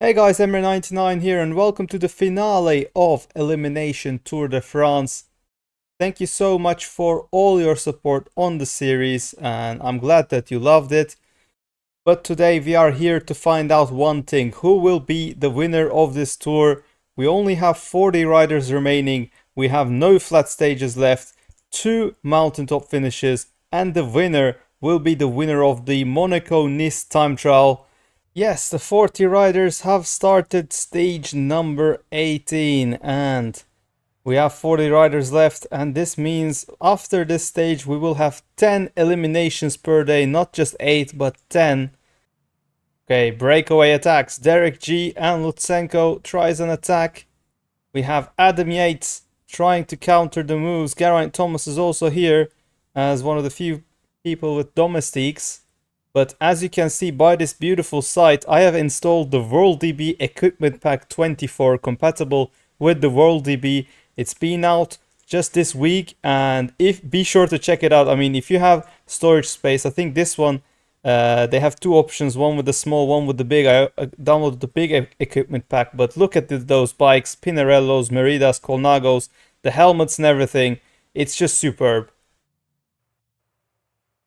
Hey guys, Emmer99 here and welcome to the finale of Elimination Tour de France. Thank you so much for all your support on the series and I'm glad that you loved it. But today we are here to find out one thing. Who will be the winner of this tour? We only have 40 riders remaining. We have no flat stages left, 2 mountaintop finishes, and the winner will be the winner of the Monaco-Nice time trial. Yes, the 40 riders have started stage number 18 and we have 40 riders left, and this means after this stage we will have 10 eliminations per day, not just 8 but 10. Okay, breakaway attacks. Derek G and Lutsenko tries an attack. We have Adam Yates trying to counter the moves. Geraint Thomas is also here as one of the few people with domestiques. But as you can see by this beautiful site, I have installed the WorldDB Equipment Pack 24 compatible with the WorldDB. It's been out just this week, and be sure to check it out. I mean, if you have storage space, I think this one, they have two options, one with the small, one with the big. I downloaded the big equipment pack, but look at those bikes, Pinarellos, Meridas, Colnagos, the helmets and everything. It's just superb.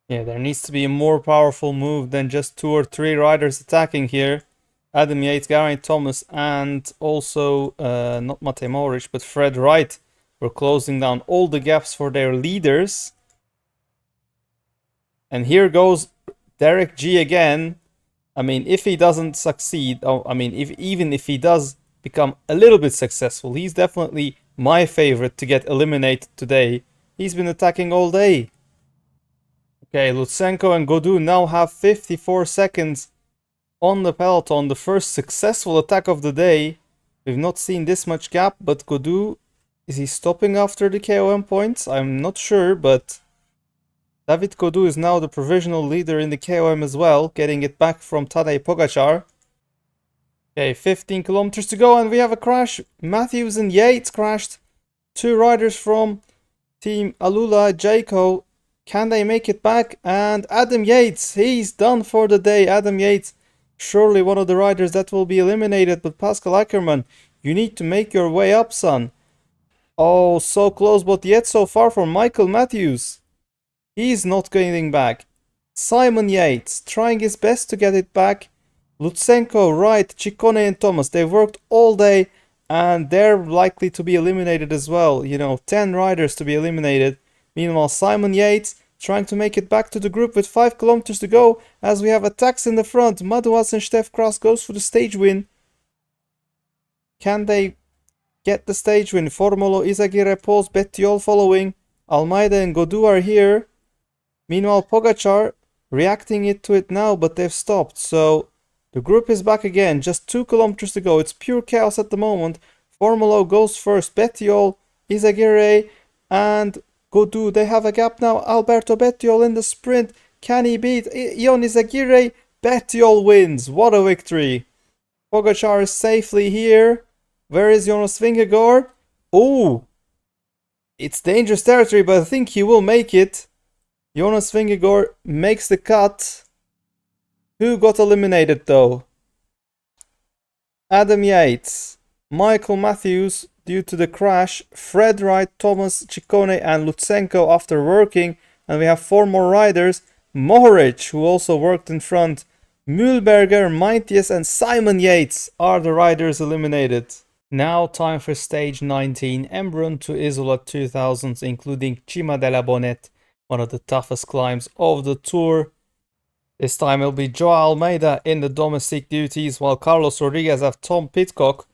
Yeah, there needs to be a more powerful move than just 2 or 3 riders attacking here. Adam Yates, Geraint Thomas, and also not Matej Mohoric, but Fred Wright were closing down all the gaps for their leaders. And here goes Derek G again. I mean, if he doesn't succeed, even if he does become a little bit successful, he's definitely my favorite to get eliminated today. He's been attacking all day. Okay, Lutsenko and Godou now have 54 seconds on the peloton. The first successful attack of the day. We've not seen this much gap, but Godou, is he stopping after the KOM points? I'm not sure, but David Godou is now the provisional leader in the KOM as well, getting it back from Tadej Pogacar. Okay, 15 kilometers to go and we have a crash. Matthews and Yates crashed. 2 riders from Team Alula, Jayco. Can they make it back? And Adam Yates, he's done for the day. Adam Yates, surely one of the riders that will be eliminated. But Pascal Ackermann, you need to make your way up, son. Oh, so close, but yet so far from Michael Matthews. He's not getting back. Simon Yates, trying his best to get it back. Lutsenko, Wright, Ciccone and Thomas, they worked all day and they're likely to be eliminated as well. You know, 10 riders to be eliminated. Meanwhile, Simon Yates trying to make it back to the group with 5 kilometers to go as we have attacks in the front. Madouas and Stef Kras goes for the stage win. Can they get the stage win? Formolo, Izagirre, Pauls, Bettiol following. Almeida and Godou are here. Meanwhile, Pogacar reacting to it now, but they've stopped. So the group is back again. Just 2 kilometers to go. It's pure chaos at the moment. Formolo goes first. Bettiol, Izagirre, and Godou, they have a gap now. Alberto Bettiol in the sprint. Can he beat Ion Izagirre? Bettiol wins. What a victory. Pogacar is safely here. Where is Jonas Vingegaard? Oh, it's dangerous territory, but I think he will make it. Jonas Vingegaard makes the cut. Who got eliminated though? Adam Yates, Michael Matthews, due to the crash, Fred Wright, Thomas, Ciccone and Lutsenko after working, and we have 4 more riders. Mohoric, who also worked in front, Mühlberger, Meintjes and Simon Yates are the riders eliminated. Now time for stage 19, Embrun to Isola 2000s, including Cima della Bonette, one of the toughest climbs of the tour. This time it'll be Joao Almeida in the domestic duties, while Carlos Rodriguez have Tom Pidcock.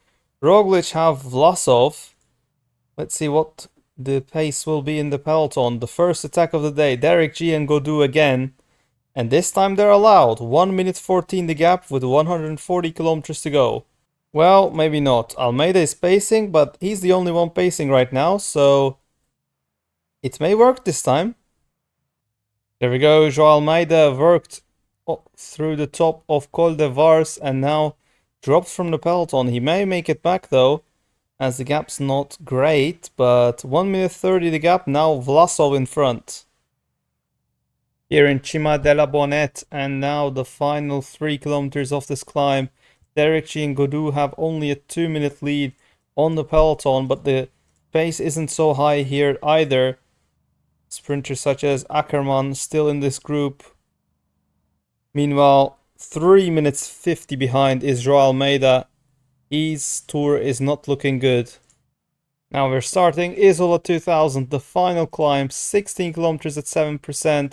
Roglic have Vlasov. Let's see what the pace will be in the peloton. The first attack of the day, Derek G and Godou again. And this time they're allowed. 1 minute 14 the gap with 140 kilometers to go. Well, maybe not. Almeida is pacing, but he's the only one pacing right now, so it may work this time. There we go. Joao Almeida worked through the top of Col de Vars and now dropped from the peloton. He may make it back though, as the gap's not great, but 1 minute 30 the gap. Now Vlasov in front. Here in Cima della Bonette, and now the final 3 kilometers of this climb. Derek G and Godou have only a 2-minute lead on the peloton, but the pace isn't so high here either. Sprinters such as Ackermann still in this group. Meanwhile, 3 minutes 50 behind is Joao Almeida. His tour is not looking good. Now we're starting Isola 2000, the final climb, 16 kilometers at 7%.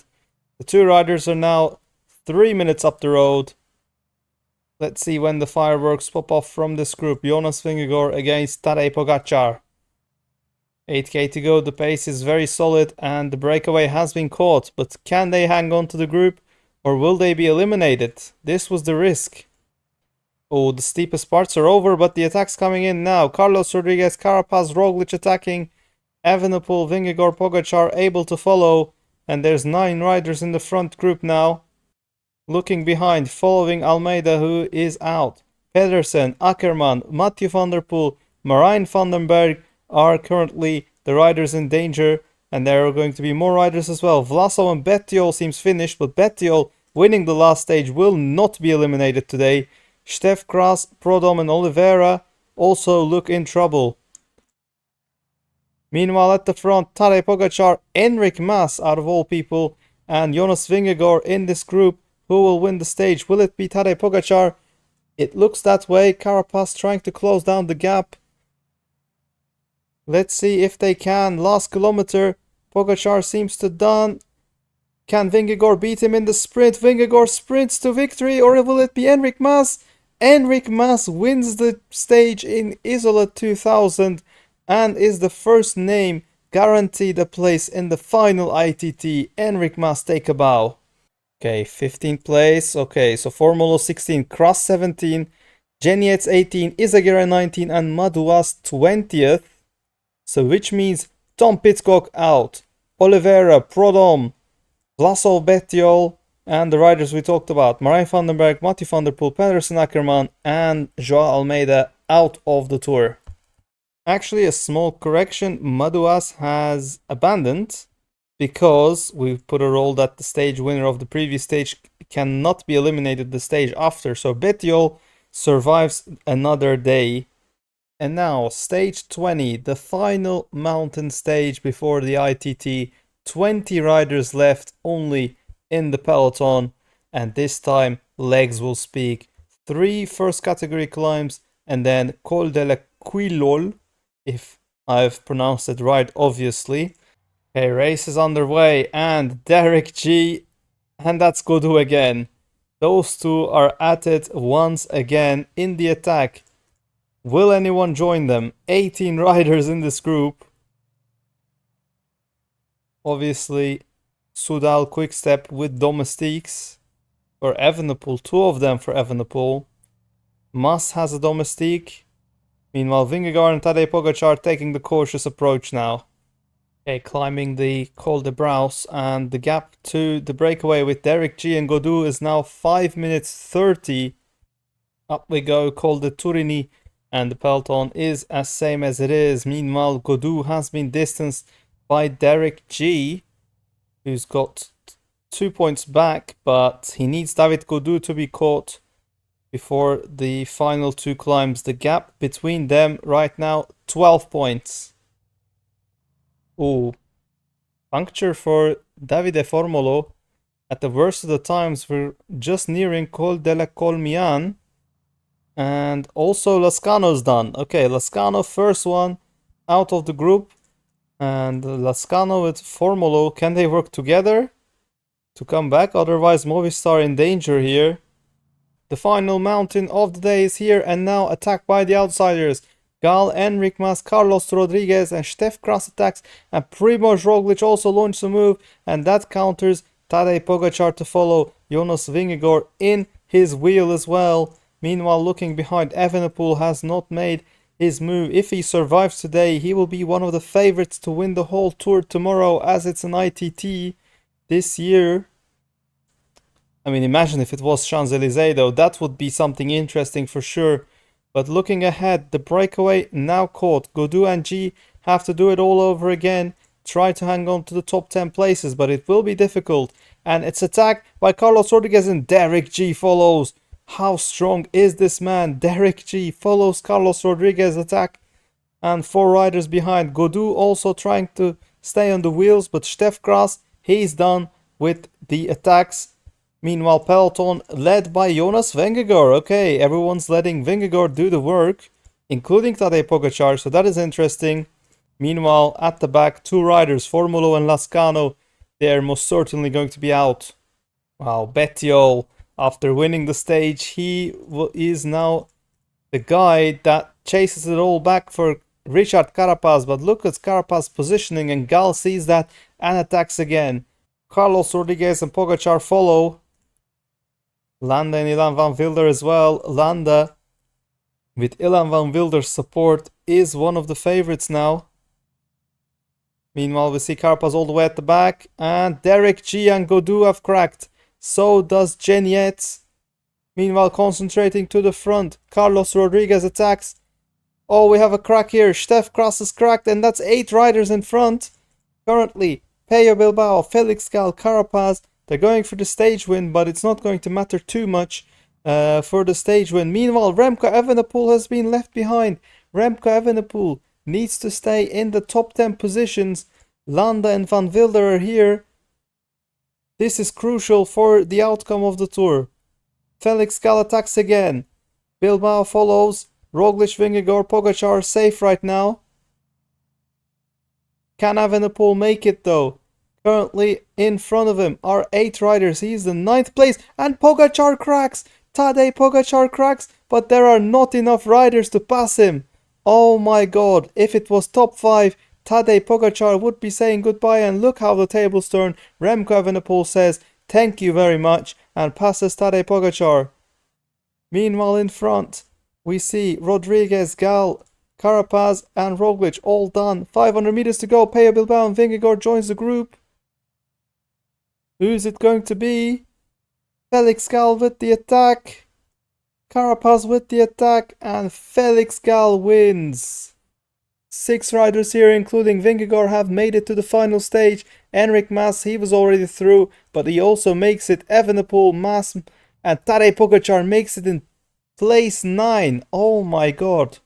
The two riders are now 3 minutes up the road. Let's see when the fireworks pop off from this group. Jonas Vingegaard against Tadej Pogačar. 8k to go, the pace is very solid and the breakaway has been caught. But can they hang on to the group or will they be eliminated? This was the risk. Oh, the steepest parts are over, but the attack's coming in now. Carlos Rodriguez, Carapaz, Roglic attacking. Evenepoel, Vingegaard, Pogačar able to follow. And there's 9 riders in the front group now. Looking behind, following Almeida, who is out. Pedersen, Ackermann, Mathieu van der Poel, Marijn van den Berg are currently the riders in danger. And there are going to be more riders as well. Vlasov and Bettiol seems finished, but Bettiol, winning the last stage, will not be eliminated today. Stef Kras, Prodom and Oliveira also look in trouble. Meanwhile at the front, Tadej Pogačar, Enric Mas out of all people, and Jonas Vingegaard in this group. Who will win the stage? Will it be Tadej Pogačar? It looks that way. Carapaz trying to close down the gap. Let's see if they can. Last kilometer, Pogačar seems to done. Can Vingegaard beat him in the sprint? Vingegaard sprints to victory, or will it be Enric Mas? Enric Mas wins the stage in Isola 2000 and is the first name guaranteed a place in the final ITT. Enric Mas, take a bow. Okay, 15th place. Okay, so Formolo 16, Kras 17, Genietz 18, Izagirre 19 and Madouas 20th. So which means Tom Pidcock out, Oliveira, Prodom, Vlasov, Bettiol, and the riders we talked about, Marijn van den Berg, Mathieu van der Poel, Pedersen, Ackermann, and Joao Almeida out of the tour. Actually, a small correction, Madouas has abandoned because we put a rule that the stage winner of the previous stage cannot be eliminated the stage after. So Bettiol survives another day. And now, stage 20, the final mountain stage before the ITT. 20 riders left only in the peloton, and this time legs will speak. 3 first category climbs and then Col de la Quilol, if I've pronounced it right, obviously. Okay, race is underway and Derek G and that's Godou again. Those two are at it once again in the attack. Will anyone join them? 18 riders in this group. Obviously, Soudal Quickstep with Domestiques for Evenepoel, 2 of them for Evenepoel. Mas has a Domestique. Meanwhile, Vingegaard and Tadej Pogačar taking the cautious approach now. Okay, climbing the Col de Braus, and the gap to the breakaway with Derek G and Godou is now 5 minutes 30. Up we go, Col de Turini, and the peloton is as same as it is. Meanwhile, Godou has been distanced by Derek G, who's got 2 points back, but he needs David Godou to be caught before the final 2 climbs. The gap between them right now, 12 points. Ooh, puncture for Davide Formolo. At the worst of the times, we're just nearing Col de la Colmian. And also Lascano's done. Okay, Lascano, first one out of the group. And Lascano with Formolo, can they work together to come back? Otherwise, Movistar in danger here. The final mountain of the day is here and now attacked by the outsiders. Gal, Enric Mas, Carlos Rodriguez and Stef Kras attacks, and Primož Roglic also launched a move, and that counters Tadej Pogačar to follow. Jonas Vingegaard in his wheel as well. Meanwhile, looking behind, Evenepoel has not made his move. If he survives today, he will be one of the favorites to win the whole tour tomorrow, as it's an ITT this year. I mean, imagine if it was Champs-Élysées though, that would be something interesting for sure. But looking ahead, the breakaway now caught. Godou and G have to do it all over again. Try to hang on to the top 10 places, but it will be difficult. And it's attacked by Carlos Rodriguez and Derek G follows. How strong is this man? Derek G follows Carlos Rodriguez attack and 4 riders behind. Godou also trying to stay on the wheels, but Stef Kras, he's done with the attacks. Meanwhile, peloton led by Jonas Vingegaard. Okay, everyone's letting Vingegaard do the work, including Tadej Pogacar, so that is interesting. Meanwhile, at the back, 2 riders, Formulo and Lascano, they're most certainly going to be out. Wow, Bettiol, after winning the stage, he is now the guy that chases it all back for Richard Carapaz, but look at Carapaz's positioning, and Gal sees that and attacks again. Carlos Rodriguez and Pogacar follow. Landa and Ilan van Wilder as well. Landa, with Ilan van Wilder's support, is one of the favorites now. Meanwhile, we see Carapaz all the way at the back, and Derek G and Godou have cracked. So does Genietz. Meanwhile, concentrating to the front, Carlos Rodriguez attacks. Oh, we have a crack here. Stef Kras is cracked, and that's 8 riders in front. Currently, Pello Bilbao, Felix Gal, Carapaz. They're going for the stage win, but it's not going to matter too much for the stage win. Meanwhile, Remco Evenepoel has been left behind. Remco Evenepoel needs to stay in the top 10 positions. Landa and Van Wilder are here. This is crucial for the outcome of the Tour. Felix Gal attacks again. Bilbao follows. Roglic, Vingegaard, Pogacar safe right now. Can Evenepoel make it though? Currently in front of him are 8 riders. He's the 9th place, and Pogacar cracks. Tadej Pogacar cracks, but there are not enough riders to pass him. Oh my god, if it was top 5, Tadej Pogacar would be saying goodbye, and look how the tables turn. Remco Evenepoel says thank you very much and passes Tadej Pogacar. Meanwhile, in front, we see Rodriguez, Gal, Carapaz and Roglic all done. 500 meters to go. Pello Bilbao and Vingegaard joins the group. Who's it going to be? Felix Gal with the attack. Carapaz with the attack, and Felix Gal wins. 6 riders here, including Vingegaard, have made it to the final stage. Enric Mas, he was already through, but he also makes it. Evenepoel, Mas, and Tadej Pogacar makes it in place 9. Oh my god.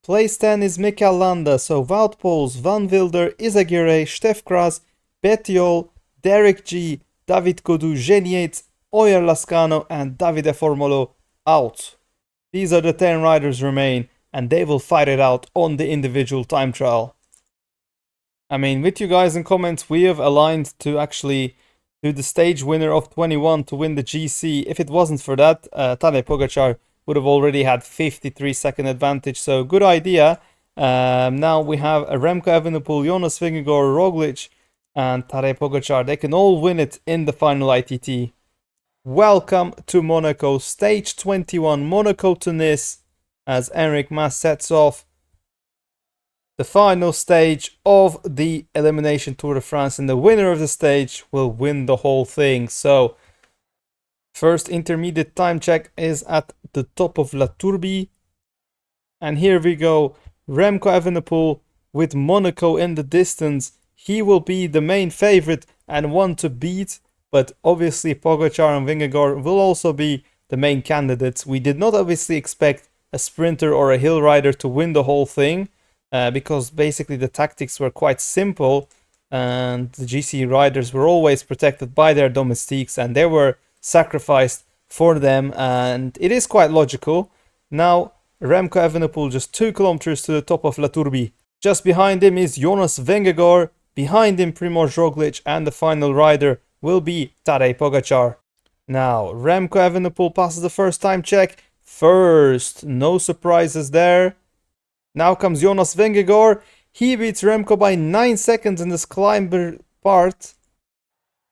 Place 10 is Mikel Landa, so Wout Poels, Van Wilder, Izagirre, Stef Kras, Bettiol, Derek G, David Godou, Genietz, Oyer Lascano and Davide Formolo out. These are the 10 riders remain, and they will fight it out on the individual time trial. I mean, with you guys in comments, we have aligned to actually do the stage winner of 21 to win the GC. If it wasn't for that, Tadej Pogacar would have already had 53-second advantage, so good idea. Now we have a Remco Evenepoel, Jonas Vingegaard, Roglic and Tadej Pogacar. They can all win it in the final ITT. Welcome to Monaco, stage 21, Monaco to Nice, as Enric Mas sets off the final stage of the Elimination Tour de France, and the winner of the stage will win the whole thing. So, first intermediate time check is at the top of La Tourbie, and here we go. Remco Evenepoel with Monaco in the distance. He will be the main favorite and one to beat, but obviously Pogacar and Vingegaard will also be the main candidates. We did not obviously expect a sprinter or a hill rider to win the whole thing, because basically the tactics were quite simple, and the GC riders were always protected by their domestiques and they were sacrificed for them, and it is quite logical. Now Remco Evenepoel just 2 kilometers to the top of La Tourbie. Just behind him is Jonas Vingegaard, behind him Primož Roglic, and the final rider will be Tadej Pogacar. Now Remco Evenepoel passes the first time check first, no surprises there. Now comes Jonas Vingegaard. He beats Remco by 9 seconds in this climber part.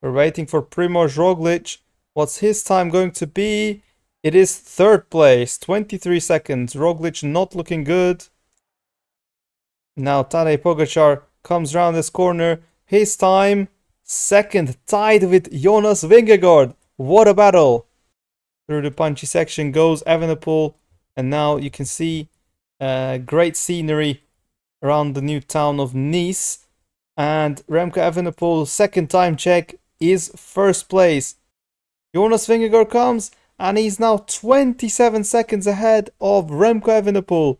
We're waiting for Primož Roglic. What's his time going to be? It is 3rd place, 23 seconds. Roglic not looking good. Now Tadej Pogacar comes round this corner. His time, 2nd, tied with Jonas Vingegaard. What a battle! Through the punchy section goes Evenepoel, and now you can see great scenery around the new town of Nice. And Remco Evenepoel's 2nd time check is 1st place. Jonas Vingegaard comes and he's now 27 seconds ahead of Remco Evenepoel.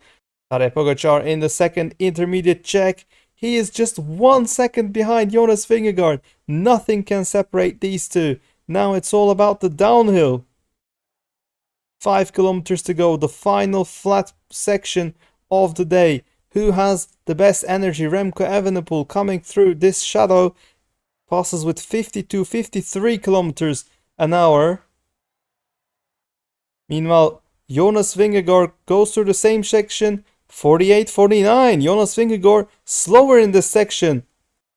Tadej Pogačar in the second intermediate check. He is just 1 second behind Jonas Vingegaard. Nothing can separate these two. Now it's all about the downhill. 5 kilometers to go, the final flat section of the day. Who has the best energy? Remco Evenepoel coming through this shadow. Passes with 52, 53 kilometers an hour. Meanwhile, Jonas Vingegaard goes through the same section. 48, 49. Jonas Vingegaard slower in this section.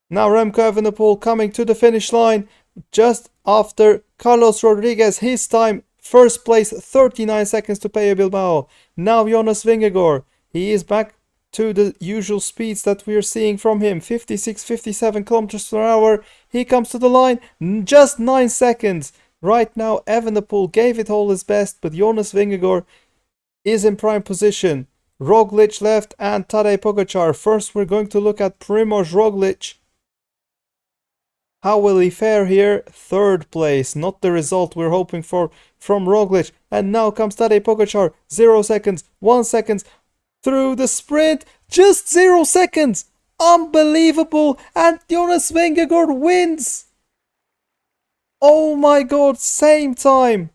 Now Remco Evenepoel coming to the finish line just after Carlos Rodriguez. His time, first place, 39 seconds to Pello Bilbao. Now Jonas Vingegaard. He is back to the usual speeds that we are seeing from him. 56, 57 kilometers per hour. He comes to the line. Just 9 seconds. Right now, Evenepoel gave it all his best, but Jonas Vingegaard is in prime position. Roglic left and Tadej Pogačar. First, we're going to look at Primož Roglic. How will he fare here? Third place, not the result we're hoping for from Roglic. And now comes Tadej Pogačar. 0 seconds, 1 second through the sprint. Just 0 seconds. Unbelievable. And Jonas Vingegaard wins. Oh my god, same time.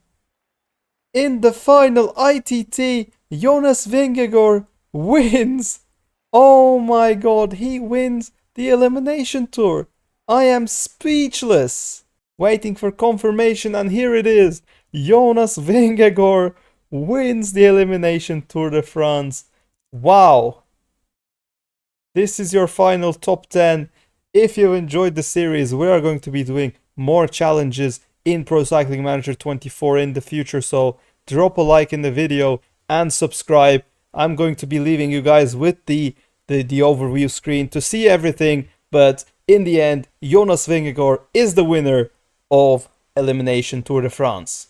In the final ITT, Jonas Vingegaard wins. Oh my god, he wins the Elimination Tour. I am speechless. Waiting for confirmation, and here it is. Jonas Vingegaard wins the Elimination Tour de France. Wow. This is your final top 10. If you enjoyed the series, we are going to be doing more challenges in Pro Cycling Manager 24 in the future, so drop a like in the video and subscribe. I'm going to be leaving you guys with the overview screen to see everything, but in the end, Jonas Vingegaard is the winner of Elimination Tour de France.